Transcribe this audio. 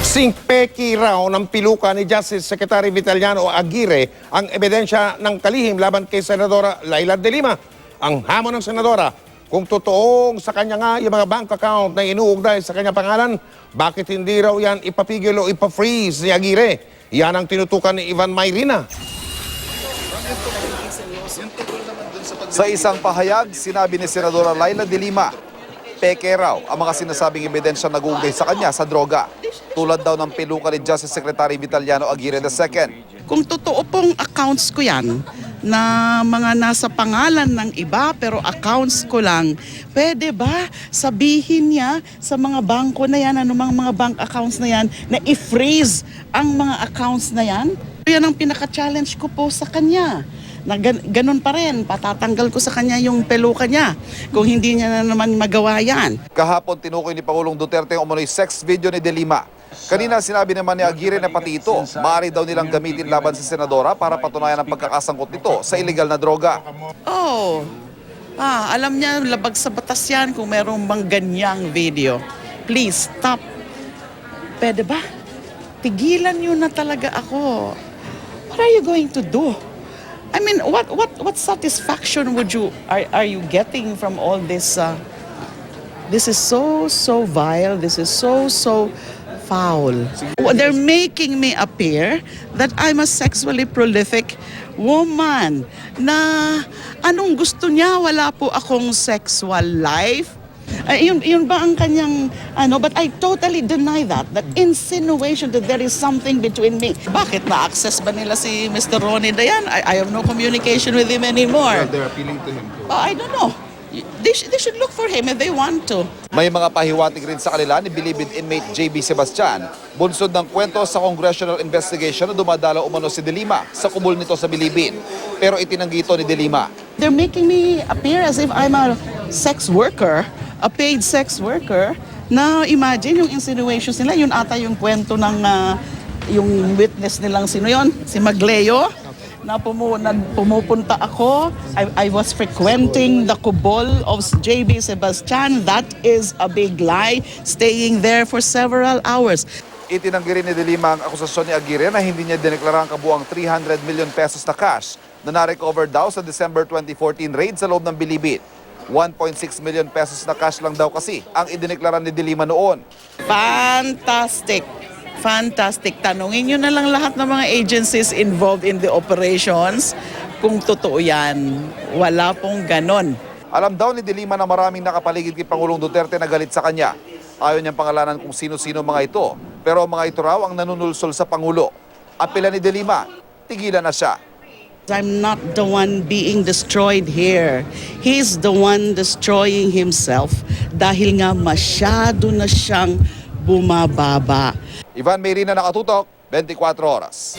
Singpeki raw ng piluka ni Justice Secretary Vitaliano Aguirre ang ebidensya ng kalihim laban kay Senadora Leila de Lima. Ang hamon ng Senadora, kung totoong sa kanya nga yung mga bank account na inuugnay sa kanya pangalan, bakit hindi raw yan ipapigil o ipa-freeze ni Aguirre? Yan ang tinutukan ni Ivan Mayrina. Sa isang pahayag, sinabi ni Senadora Leila de Lima, peke raw ang mga sinasabing ebidensya nag-uugnay sa kanya sa droga. Tulad daw ng piluka ni Justice Secretary Vitaliano Aguirre II. Kung totoo pong accounts ko yan, na mga nasa pangalan ng iba pero accounts ko lang, pwede ba sabihin niya sa mga bangko na yan, anumang mga bank accounts na yan, na i-freeze ang mga accounts na yan? Yan ang pinaka-challenge ko po sa kanya. Na ganun pa rin, patatanggal ko sa kanya yung peluka niya kung hindi niya na naman magawa yan. Kahapon tinukoy ni Pangulong Duterte ang umano'y sex video ni de Lima. Kanina sinabi naman ni Aguirre na pati ito, maaari daw nilang gamitin laban sa senadora para patunayan ang pagkakasangkot nito sa illegal na droga. Alam niya, labag sa batas yan kung merong bang ganyang video. Please, stop. Pwede ba? Tigilan niyo na talaga ako. What are you going to do? I mean, what satisfaction are you getting from all this? This is so vile. This is so foul. They're making me appear that I'm a sexually prolific woman. Na anong gusto niya? Wala po akong sexual life. Yun ba ang kanyang but I totally deny that insinuation that there is something between me. Bakit na-access ba nila si Mr. Ronnie Dayan? I have no communication with him anymore. Well, they're appealing to him. I don't know. They should look for him if they want to. May mga pahiwatig rin sa kanila ni Bilibid inmate JB Sebastian, bunsod ng kwento sa congressional investigation na dumadalaw umano si de Lima sa kubol nito sa Bilibid. Pero itinanggi ito ni de Lima. They're making me appear as if I'm a sex worker, a paid sex worker. Now imagine yung insinuations nila, yun ata yung kwento ng yung witness nilang sino yun? Si Magleo. Na pumupunta ako, I was frequenting the kubol of JB Sebastian. That is a big lie, staying there for several hours. Itinanggi rin ni de Lima ang akusasyon ni Aguirre na hindi niya dineklara ang kabuang 300 million pesos na cash na na-recover daw sa December 2014 raid sa loob ng Bilibid. 1.6 million pesos na cash lang daw kasi ang idineklara ni de Lima noon. Fantastic! Fantastic. Tanungin nyo na lang lahat ng mga agencies involved in the operations kung totoo yan. Wala pong ganon. Alam daw ni de Lima na maraming nakapaligid kay Pangulong Duterte na galit sa kanya. Ayaw niyang pangalanan kung sino-sino mga ito. Pero mga ito raw ang nanunulsol sa Pangulo. Apela ni de Lima, tigilan na siya. I'm not the one being destroyed here. He's the one destroying himself dahil nga masyado na siyang bumababa. Ivan Mayrina, Nakatutok, 24 Oras.